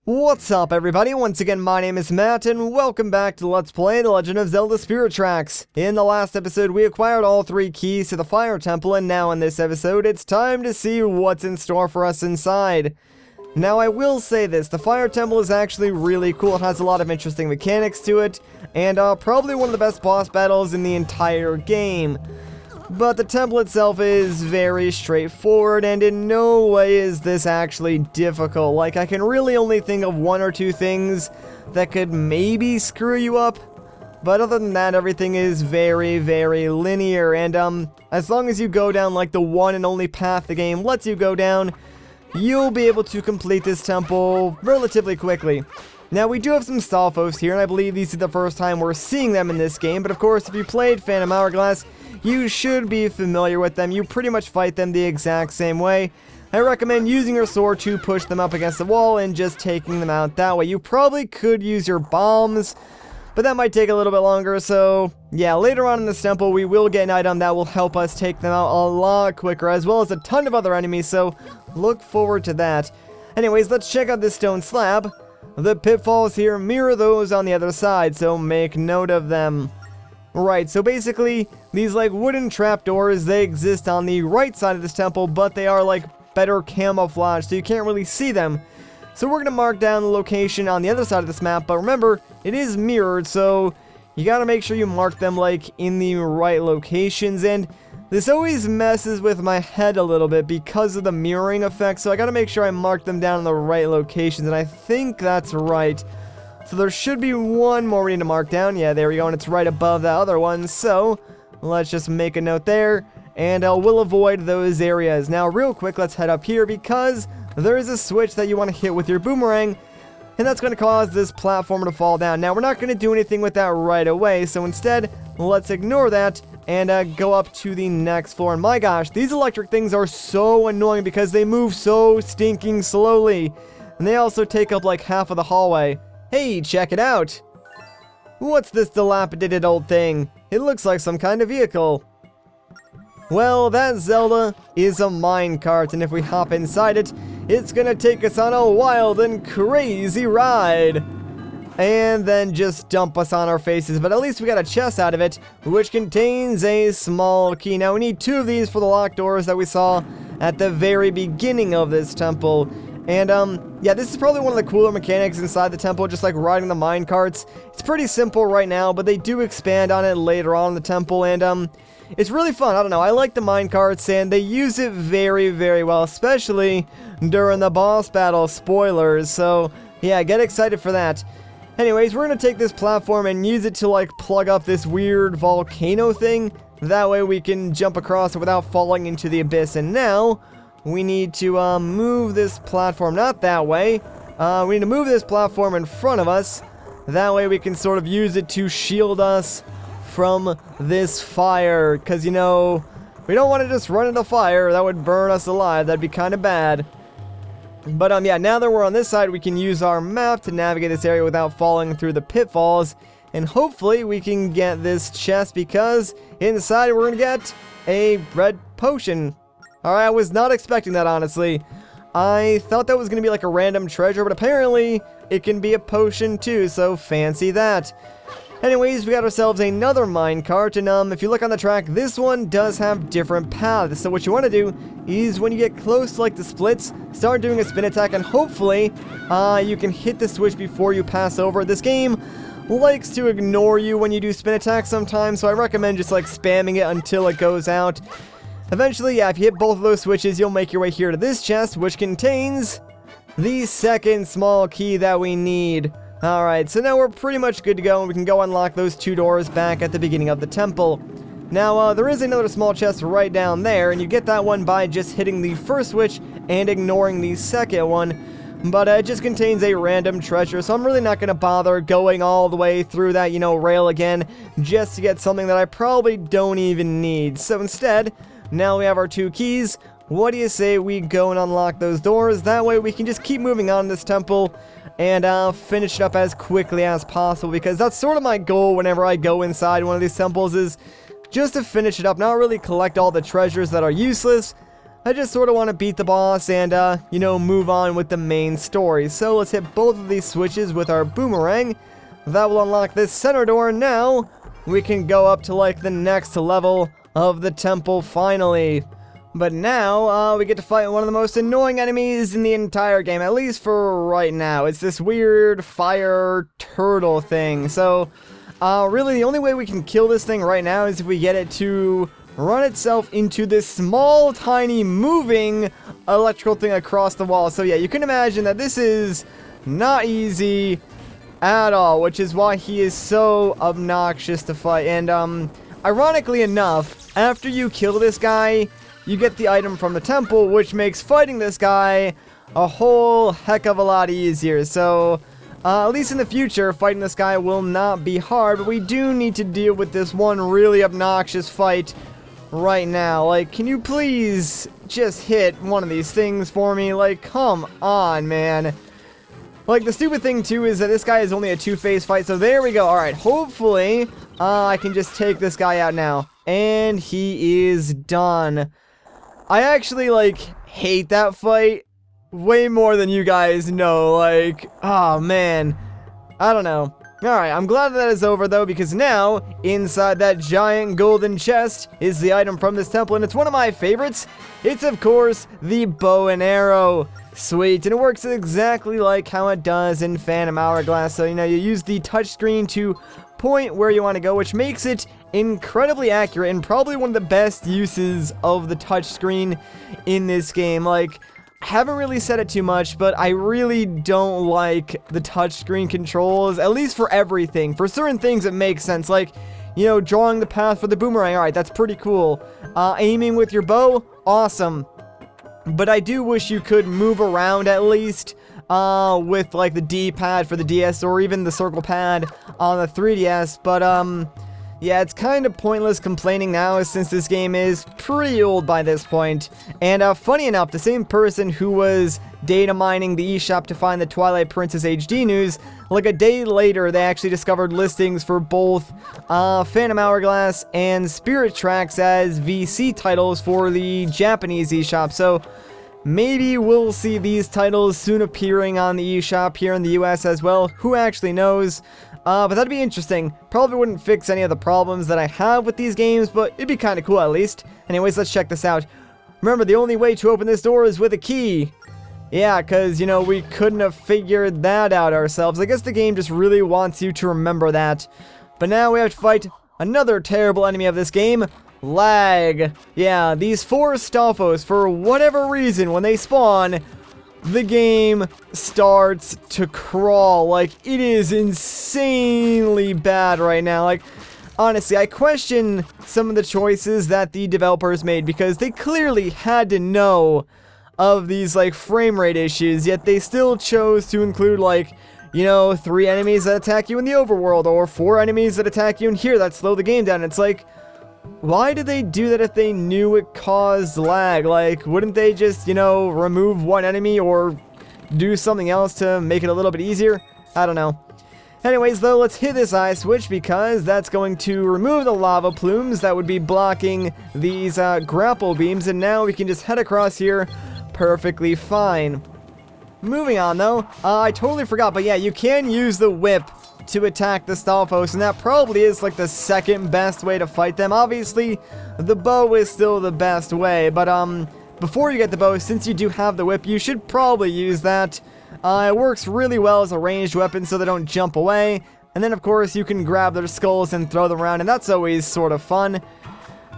What's up everybody, once again my name is Matt and welcome back to Let's Play The Legend of Zelda Spirit Tracks. In the last episode we acquired all 3 keys to the Fire Temple, and now in this episode it's time to see what's in store for us inside. Now I will say this, the Fire Temple is actually really cool. It has a lot of interesting mechanics to it, and probably one of the best boss battles in the entire game. But the temple itself is very straightforward, and in no way is this actually difficult. Like, I can really only think of 1 or 2 things that could maybe screw you up. But other than that, everything is very, very linear. And as long as you go down like the one and only path the game lets you go down, you'll be able to complete this temple relatively quickly. Now, we do have some Stalfos here, and I believe these are the first time we're seeing them in this game. But of course, if you played Phantom Hourglass, you should be familiar with them. You pretty much fight them the exact same way. I recommend using your sword to push them up against the wall and just taking them out that way. You probably could use your bombs, but that might take a little bit longer. So yeah, later on in this temple we will get an item that will help us take them out a lot quicker, as well as a ton of other enemies, so look forward to that. Anyways, let's check out this stone slab. The pitfalls here mirror those on the other side, so make note of them. Right, so basically, these like wooden trapdoors, they exist on the right side of this temple, but they are like better camouflage, so you can't really see them. So we're going to mark down the location on the other side of this map, but remember, it is mirrored, so you got to make sure you mark them like in the right locations, and this always messes with my head a little bit because of the mirroring effect, so I got to make sure I mark them down in the right locations, and I think that's right. So there should be one more we need to mark down. Yeah, there we go, and it's right above that other one. So let's just make a note there, and we'll avoid those areas. Now, real quick, let's head up here because there is a switch that you want to hit with your boomerang, and that's going to cause this platform to fall down. Now, we're not going to do anything with that right away, so instead, let's ignore that and go up to the next floor. And my gosh, these electric things are so annoying because they move so stinking slowly, and they also take up like half of the hallway. Hey, check it out! What's this dilapidated old thing? It looks like some kind of vehicle. Well, that Zelda is a minecart, and if we hop inside it, it's gonna take us on a wild and crazy ride! And then just dump us on our faces, but at least we got a chest out of it, which contains a small key. Now, we need 2 of these for the locked doors that we saw at the very beginning of this temple. And, yeah, this is probably one of the cooler mechanics inside the temple, just like riding the minecarts. It's pretty simple right now, but they do expand on it later on in the temple, and, it's really fun. I don't know, I like the minecarts, and they use it very, very well, especially during the boss battle. Spoilers, so, yeah, get excited for that. Anyways, we're gonna take this platform and use it to, like, plug up this weird volcano thing. That way we can jump across it without falling into the abyss, and now we need to move this platform, not that way. We need to move this platform in front of us. That way we can sort of use it to shield us from this fire. Because, you know, we don't want to just run into fire. That would burn us alive. That'd be kind of bad. But, yeah, now that we're on this side, we can use our map to navigate this area without falling through the pitfalls. And hopefully we can get this chest, because inside we're going to get a red potion. Alright, I was not expecting that, honestly. I thought that was going to be like a random treasure, but apparently it can be a potion too, so fancy that. Anyways, we got ourselves another minecart, and if you look on the track, this one does have different paths. So what you want to do is when you get close to like the splits, start doing a spin attack, and hopefully you can hit the switch before you pass over. This game likes to ignore you when you do spin attacks sometimes, so I recommend just like spamming it until it goes out. Eventually, yeah, if you hit both of those switches, you'll make your way here to this chest, which contains the second small key that we need. Alright, so now we're pretty much good to go, and we can go unlock those 2 doors back at the beginning of the temple. Now, there is another small chest right down there, and you get that one by just hitting the first switch and ignoring the second one. But it just contains a random treasure, so I'm really not going to bother going all the way through that, you know, rail again, just to get something that I probably don't even need. So instead, now we have our 2 keys. What do you say we go and unlock those doors? That way we can just keep moving on in this temple and finish it up as quickly as possible, because that's sort of my goal whenever I go inside one of these temples, is just to finish it up, not really collect all the treasures that are useless. I just sort of want to beat the boss and, you know, move on with the main story. So let's hit both of these switches with our boomerang. That will unlock this center door. Now we can go up to, like, the next level of the temple finally. But now, we get to fight one of the most annoying enemies in the entire game, at least for right now. It's this weird fire turtle thing. So, really the only way we can kill this thing right now is if we get it to run itself into this small, tiny, moving electrical thing across the wall. So yeah, you can imagine that this is not easy at all, which is why he is so obnoxious to fight. And, ironically enough, after you kill this guy, you get the item from the temple, which makes fighting this guy a whole heck of a lot easier. So, at least in the future, fighting this guy will not be hard, but we do need to deal with this one really obnoxious fight right now. Like, can you please just hit one of these things for me? Like, come on, man. Like, the stupid thing, too, is that this guy is only a two-phase fight, so there we go. Alright, hopefully, I can just take this guy out now. And he is done. I actually, like, hate that fight way more than you guys know. Like, oh, man. I don't know. Alright, I'm glad that is over, though, because now, inside that giant golden chest is the item from this temple, and it's one of my favorites. It's, of course, the bow and arrow. Sweet, and it works exactly like how it does in Phantom Hourglass. So, you know, you use the touchscreen to point where you want to go, which makes it incredibly accurate and probably one of the best uses of the touchscreen in this game. Like, I haven't really said it too much, but I really don't like the touchscreen controls, at least for everything. For certain things, it makes sense, like, you know, drawing the path for the boomerang. Alright, that's pretty cool. Aiming with your bow, awesome. But I do wish you could move around at least with, like, the D-pad for the DS or even the circle pad on the 3DS. But, yeah, it's kind of pointless complaining now since this game is pretty old by this point. And, funny enough, the same person who was data mining the eShop to find the Twilight Princess HD news, like a day later, they actually discovered listings for both Phantom Hourglass and Spirit Tracks as VC titles for the Japanese eShop. So maybe we'll see these titles soon appearing on the eShop here in the US as well. Who actually knows? But that'd be interesting. Probably wouldn't fix any of the problems that I have with these games, but it'd be kind of cool at least. Anyways, let's check this out. Remember, the only way to open this door is with a key. Yeah, because, you know, we couldn't have figured that out ourselves. I guess the game just really wants you to remember that. But now we have to fight another terrible enemy of this game, lag. Yeah, these four Stalfos, for whatever reason, when they spawn, the game starts to crawl. Like, it is insanely bad right now. Like, honestly, I question some of the choices that the developers made, because they clearly had to know of these, like, frame rate issues, yet they still chose to include, like, you know, 3 enemies that attack you in the overworld, or 4 enemies that attack you in here that slow the game down. It's like, why did they do that if they knew it caused lag? Like, wouldn't they just, you know, remove one enemy or do something else to make it a little bit easier? I don't know. Anyways, though, let's hit this eye switch, because that's going to remove the lava plumes that would be blocking these grapple beams, and now we can just head across here perfectly fine. Moving on, though, I totally forgot, but yeah, you can use the whip to attack the Stalfos, and that probably is like the second best way to fight them. Obviously, the bow is still the best way, but before you get the bow, since you do have the whip, you should probably use that. It works really well as a ranged weapon so they don't jump away, and then of course you can grab their skulls and throw them around, and that's always sort of fun.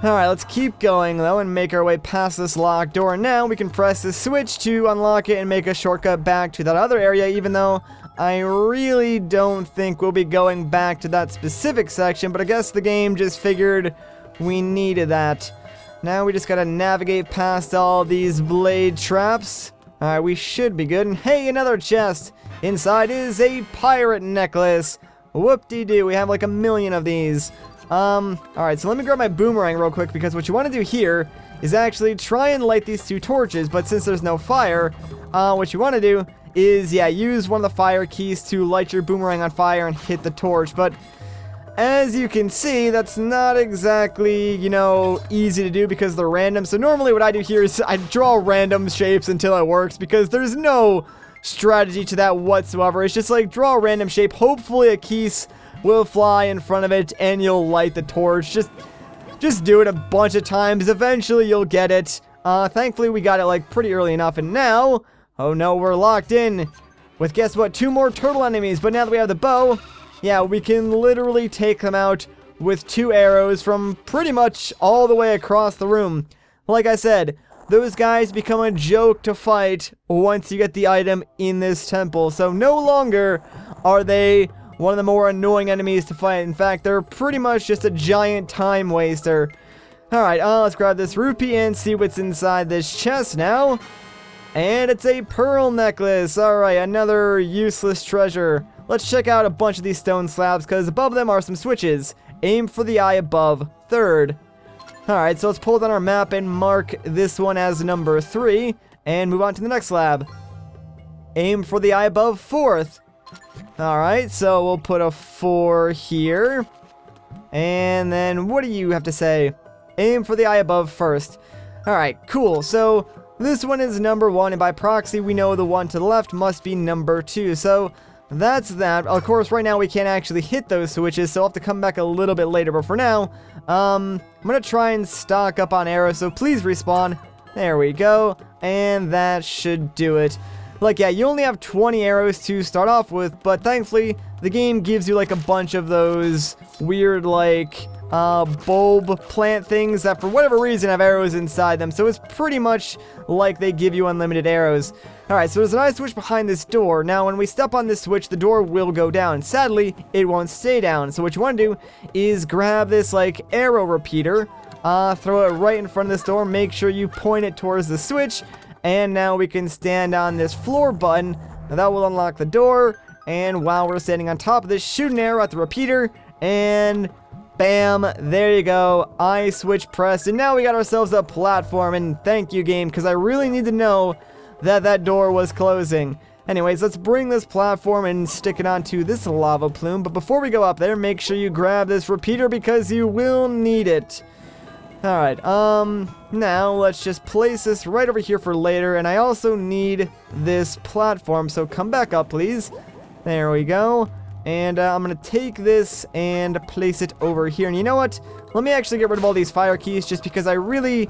Alright, let's keep going though and make our way past this locked door. Now we can press the switch to unlock it and make a shortcut back to that other area, even though I really don't think we'll be going back to that specific section, but I guess the game just figured we needed that. Now we just gotta navigate past all these blade traps. Alright, we should be good. And hey, another chest! Inside is a pirate necklace. Whoop-de-doo, we have like 1,000,000 of these. Alright, so let me grab my boomerang real quick, because what you want to do here is actually try and light these 2 torches, but since there's no fire, what you want to do is, yeah, use one of the fire keys to light your boomerang on fire and hit the torch. But as you can see, that's not exactly, you know, easy to do because they're random. So normally what I do here is I draw random shapes until it works because there's no strategy to that whatsoever. It's just like draw a random shape. Hopefully a keys will fly in front of it and you'll light the torch. Just do it a bunch of times. Eventually you'll get it. Thankfully we got it like pretty early enough. And now, oh no, we're locked in with, guess what, 2 more turtle enemies. But now that we have the bow, yeah, we can literally take them out with 2 arrows from pretty much all the way across the room. Like I said, those guys become a joke to fight once you get the item in this temple. So no longer are they one of the more annoying enemies to fight. In fact, they're pretty much just a giant time waster. Alright, let's grab this rupee and see what's inside this chest now. And it's a pearl necklace. Alright, another useless treasure. Let's check out a bunch of these stone slabs because above them are some switches. Aim for the eye above, 3rd. Alright, so let's pull down our map and mark this one as number 3 and move on to the next slab. Aim for the eye above, 4th. Alright, so we'll put a 4 here. And then what do you have to say? Aim for the eye above, 1st. Alright, cool. So this one is number 1 and by proxy we know the one to the left must be number 2. So that's that. Of course, right now we can't actually hit those switches, so I'll have to come back a little bit later. But for now, I'm going to try and stock up on arrows, so please respawn. There we go. And that should do it. Like, yeah, you only have 20 arrows to start off with, but thankfully, the game gives you, like, a bunch of those weird, like, bulb plant things that, for whatever reason, have arrows inside them. So it's pretty much like they give you unlimited arrows. Alright, so there's an ice switch behind this door. Now, when we step on this switch, the door will go down. Sadly, it won't stay down. So what you want to do is grab this, like, arrow repeater, throw it right in front of this door, make sure you point it towards the switch, and now we can stand on this floor button. Now that will unlock the door, and while we're standing on top of this, shoot an arrow at the repeater, and bam, there you go, I switch pressed, and now we got ourselves a platform, and thank you, game, because I really need to know that that door was closing. Anyways, let's bring this platform and stick it onto this lava plume, but before we go up there, make sure you grab this repeater because you will need it. Alright, now let's just place this right over here for later, and I also need this platform, so come back up, please. There we go. And I'm going to take this and place it over here. And you know what? Let me actually get rid of all these fire keys just because I really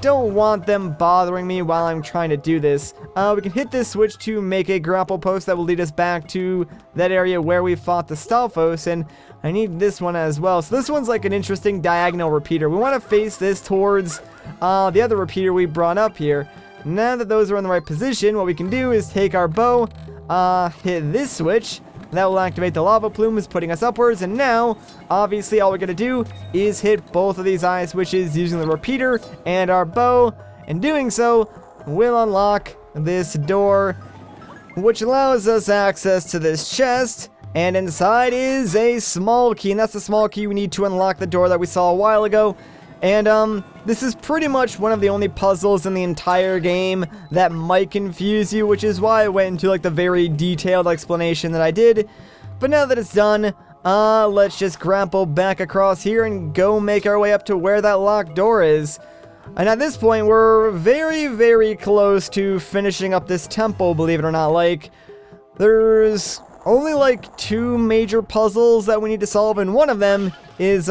don't want them bothering me while I'm trying to do this. We can hit this switch to make a grapple post that will lead us back to that area where we fought the Stalfos. And I need this one as well. So this one's like an interesting diagonal repeater. We want to face this towards the other repeater we brought up here. Now that those are in the right position, what we can do is take our bow, hit this switch. That will activate the lava plumes, putting us upwards, and now, obviously, all we're going to do is hit both of these eye switches using the repeater and our bow, and doing so will unlock this door, which allows us access to this chest, and inside is a small key, and that's the small key we need to unlock the door that we saw a while ago. And, this is pretty much one of the only puzzles in the entire game that might confuse you, which is why I went into, like, the very detailed explanation that I did. But now that it's done, let's just grapple back across here and go make our way up to where that locked door is. And at this point, we're very, very close to finishing up this temple, believe it or not. Like, there's only, like, 2 major puzzles that we need to solve, and one of them is,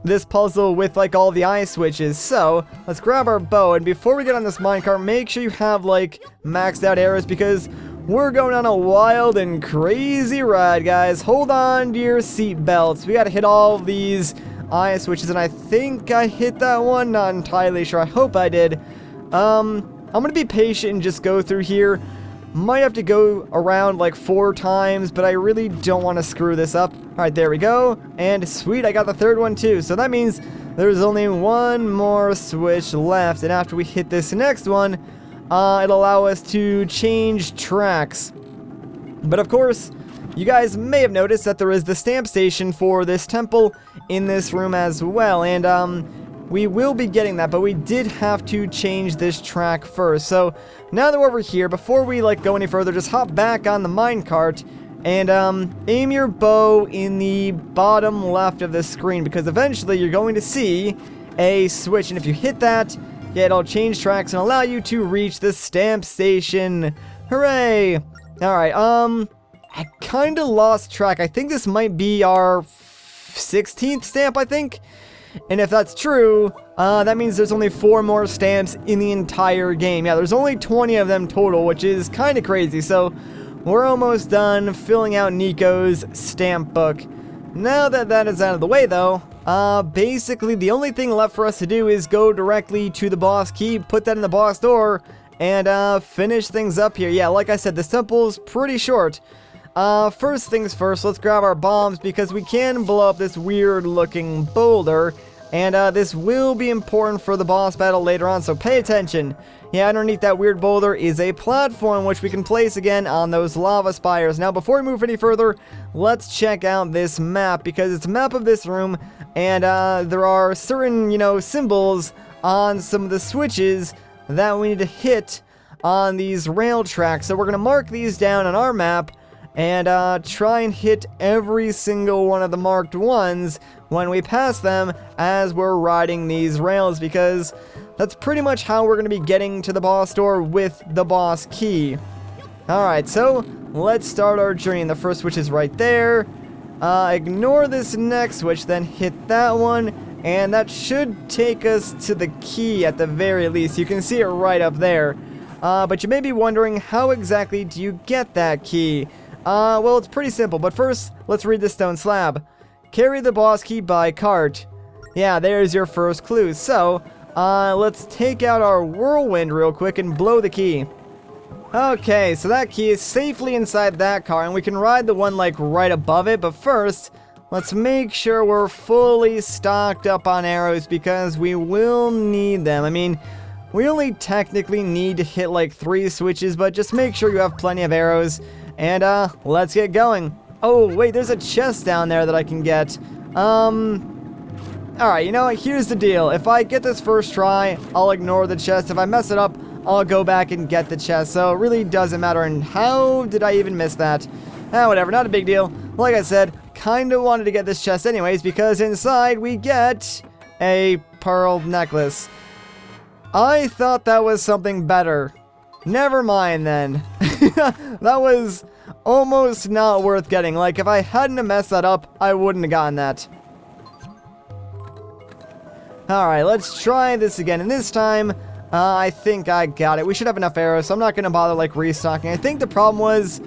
this puzzle with, like, all the eye switches. So let's grab our bow, and before we get on this minecart, make sure you have, like, maxed out arrows because we're going on a wild and crazy ride, guys. Hold on to your seat belts. We gotta hit all of these eye switches, and I think I hit that one. Not entirely sure. I hope I did. I'm gonna be patient and just go through here. Might have to go around like 4 times, but I really don't want to screw this up. Alright, there we go. And sweet, I got the 3rd one too. So that means there's only 1 more switch left. And after we hit this next one, it'll allow us to change tracks. But of course, you guys may have noticed that there is the stamp station for this temple in this room as well. And we will be getting that, but we did have to change this track first. So now that we're over here, before we like go any further, just hop back on the minecart And aim your bow in the bottom left of the screen, because eventually you're going to see a switch, and if you hit that, yeah, it'll change tracks and allow you to reach the stamp station. Hooray! Alright, I kinda lost track. I think this might be our 16th stamp, I think? And if that's true, that means there's only 4 more stamps in the entire game. Yeah, there's only 20 of them total, which is kinda crazy, so we're almost done filling out Nico's stamp book. Now that that is out of the way, though, basically the only thing left for us to do is go directly to the boss key, put that in the boss door, and finish things up here. Yeah, like I said, this temple's pretty short. First things first, let's grab our bombs, because we can blow up this weird looking boulder, and this will be important for the boss battle later on, so pay attention. Yeah, underneath that weird boulder is a platform which we can place again on those lava spires. Now, before we move any further, let's check out this map, because it's a map of this room, and there are certain, you know, symbols on some of the switches that we need to hit on these rail tracks. So we're going to mark these down on our map, and try and hit every single one of the marked ones when we pass them as we're riding these rails, because that's pretty much how we're going to be getting to the boss door with the boss key. Alright, so let's start our journey, and the first switch is right there. Ignore this next switch, then hit that one, and that should take us to the key at the very least. You can see it right up there. But you may be wondering, how exactly do you get that key? Well, it's pretty simple, but first, let's read the stone slab. Carry the boss key by cart. Yeah, there's your first clue. So, let's take out our whirlwind real quick and blow the key. Okay, so that key is safely inside that car, and we can ride the one, like, right above it, but first, let's make sure we're fully stocked up on arrows, because we will need them. I mean, we only technically need to hit, like, 3 switches, but just make sure you have plenty of arrows. And, let's get going. Oh, wait, there's a chest down there that I can get. Alright, you know what? Here's the deal. If I get this first try, I'll ignore the chest. If I mess it up, I'll go back and get the chest. So, it really doesn't matter. And how did I even miss that? Whatever, not a big deal. Like I said, kinda wanted to get this chest anyways, because inside we get a pearl necklace. I thought that was something better. Never mind then. That was almost not worth getting. Like, if I hadn't messed that up, I wouldn't have gotten that. Alright, let's try this again. And this time, I think I got it. We should have enough arrows, so I'm not going to bother, like, restocking. I think the problem was,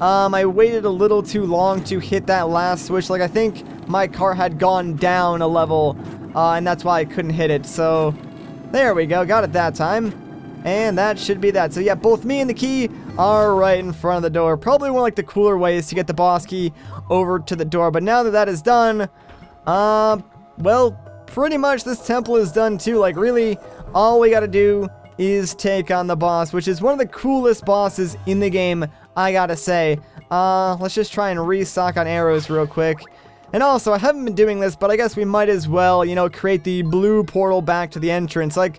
I waited a little too long to hit that last switch. Like, I think my car had gone down a level, and that's why I couldn't hit it. So, there we go. Got it that time. And that should be that. So yeah, both me and the key are right in front of the door. Probably one of, like, the cooler ways to get the boss key over to the door. But now that that is done, well, pretty much this temple is done too. Like, really, all we gotta do is take on the boss, which is one of the coolest bosses in the game, I gotta say. Let's just try and restock on arrows real quick. And also, I haven't been doing this, but I guess we might as well, you know, create the blue portal back to the entrance. Like,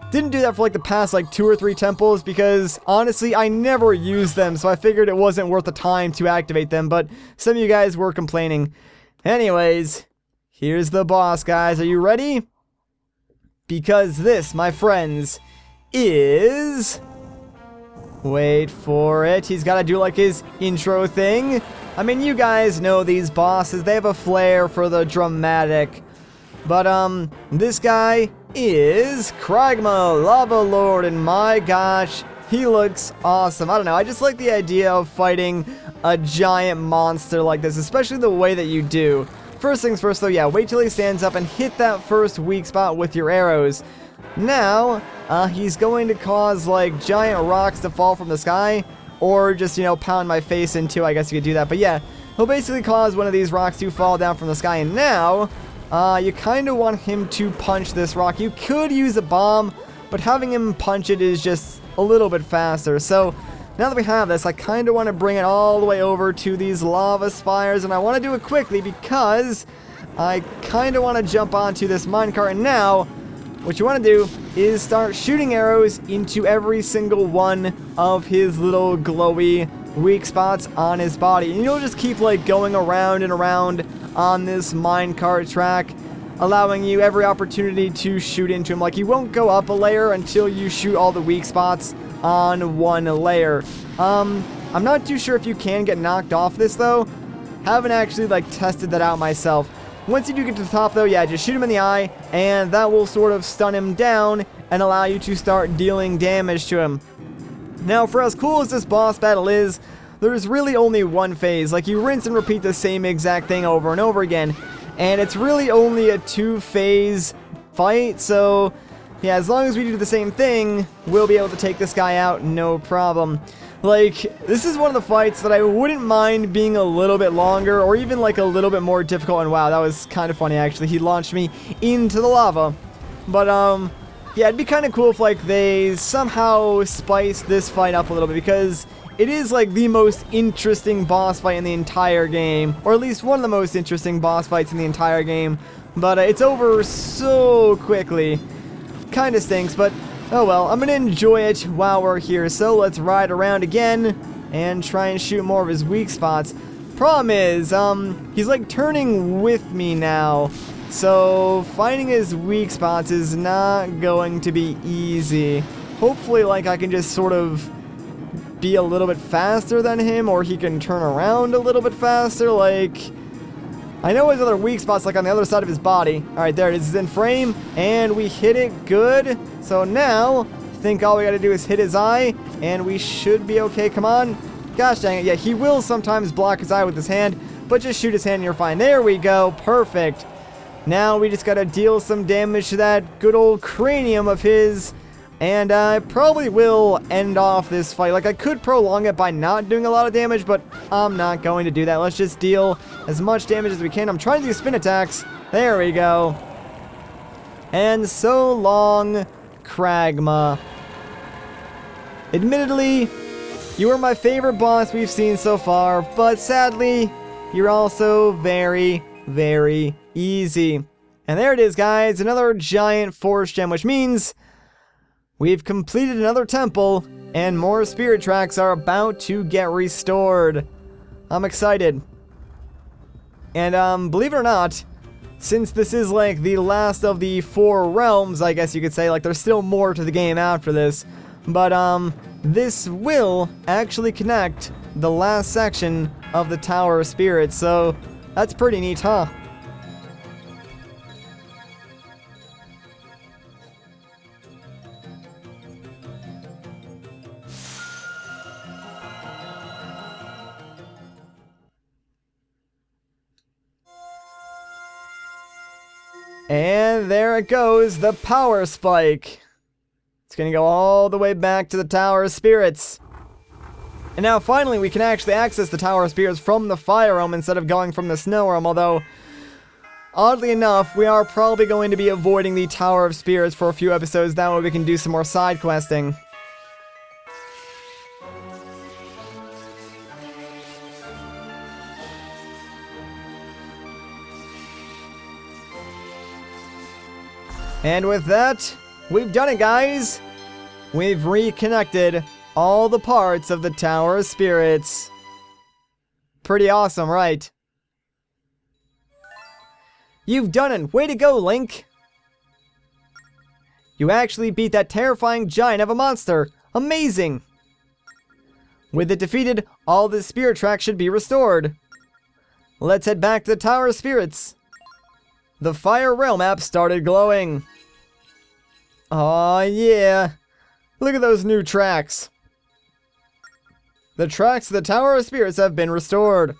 didn't do that for, like, the past, like, 2 or 3 temples, because, honestly, I never used them, so I figured it wasn't worth the time to activate them, but some of you guys were complaining. Anyways, here's the boss, guys. Are you ready? Because this, my friends, is... Wait for it. He's got to do, like, his intro thing. I mean, you guys know these bosses. They have a flair for the dramatic. But, this guy is Kragma, Lava Lord, and my gosh, he looks awesome. I don't know, I just like the idea of fighting a giant monster like this, especially the way that you do. First things first, though, yeah, wait till he stands up and hit that first weak spot with your arrows. Now, he's going to cause, like, giant rocks to fall from the sky, or just, you know, pound my face into, I guess you could do that. But yeah, he'll basically cause one of these rocks to fall down from the sky, and now... you kind of want him to punch this rock. You could use a bomb, but having him punch it is just a little bit faster. So, now that we have this, I kind of want to bring it all the way over to these lava spires, and I want to do it quickly because I kind of want to jump onto this minecart. And now, what you want to do is start shooting arrows into every single one of his little glowy weak spots on his body. And you'll just keep like going around and around on this minecart track, allowing you every opportunity to shoot into him. Like, you won't go up a layer until you shoot all the weak spots on one layer. I'm not too sure if you can get knocked off this though. Haven't actually like tested that out myself. Once you do get to the top though, yeah, just shoot him in the eye, and that will sort of stun him down and allow you to start dealing damage to him. Now, for as cool as this boss battle is, there's really only one phase. Like, you rinse and repeat the same exact thing over and over again, and it's really only a 2-phase fight, so yeah, as long as we do the same thing, we'll be able to take this guy out, no problem. Like, this is one of the fights that I wouldn't mind being a little bit longer, or even like a little bit more difficult, and wow, that was kind of funny actually. He launched me into the lava. But, yeah, it'd be kind of cool if like they somehow spice this fight up a little bit, because it is like the most interesting boss fight in the entire game, or at least one of the most interesting boss fights in the entire game, but it's over so quickly. Kind of stinks, but oh well, I'm gonna enjoy it while we're here. So let's ride around again and try and shoot more of his weak spots. Problem is, he's like turning with me now, so finding his weak spots is not going to be easy. Hopefully, like, I can just sort of be a little bit faster than him, or he can turn around a little bit faster. Like, I know his other weak spots, like on the other side of his body. Alright, there it is. It's in frame, and we hit it good. So now, I think all we gotta do is hit his eye, and we should be okay. Come on. Gosh dang it. Yeah, he will sometimes block his eye with his hand, but just shoot his hand and you're fine. There we go. Perfect. Now we just gotta deal some damage to that good old cranium of his, and I probably will end off this fight. Like, I could prolong it by not doing a lot of damage, but I'm not going to do that. Let's just deal as much damage as we can. I'm trying to do spin attacks. There we go. And so long, Kragma. Admittedly, you are my favorite boss we've seen so far, but sadly, you're also very, very easy. And there it is, guys. Another giant force gem, which means we've completed another temple, and more spirit tracks are about to get restored. I'm excited. And, believe it or not, since this is like the last of the 4 realms, I guess you could say, like, there's still more to the game after this, but, this will actually connect the last section of the Tower of Spirits, so that's pretty neat, huh? And there it goes, the power spike. It's gonna go all the way back to the Tower of Spirits. And now finally we can actually access the Tower of Spirits from the Fire Realm instead of going from the Snow Realm, although oddly enough, we are probably going to be avoiding the Tower of Spirits for a few episodes. That way we can do some more side questing. And with that, we've done it, guys! We've reconnected all the parts of the Tower of Spirits. Pretty awesome, right? You've done it! Way to go, Link! You actually beat that terrifying giant of a monster! Amazing! With it defeated, all the spirit tracks should be restored. Let's head back to the Tower of Spirits. The Fire Realm map started glowing. Aw, yeah. Look at those new tracks. The tracks of the Tower of Spirits have been restored.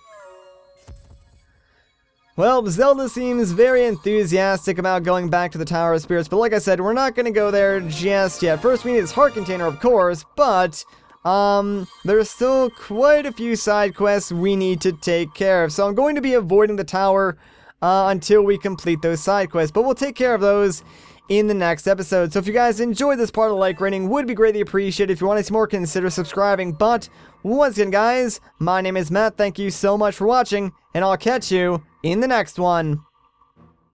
Well, Zelda seems very enthusiastic about going back to the Tower of Spirits, but like I said, we're not going to go there just yet. First, we need his heart container, of course, but there's still quite a few side quests we need to take care of. So I'm going to be avoiding the tower until we complete those side quests, but we'll take care of those in the next episode. So if you guys enjoyed this part, a like rating would be greatly appreciated. If you want to see more, consider subscribing. But once again, guys, my name is Matt. Thank you so much for watching, and I'll catch you in the next one.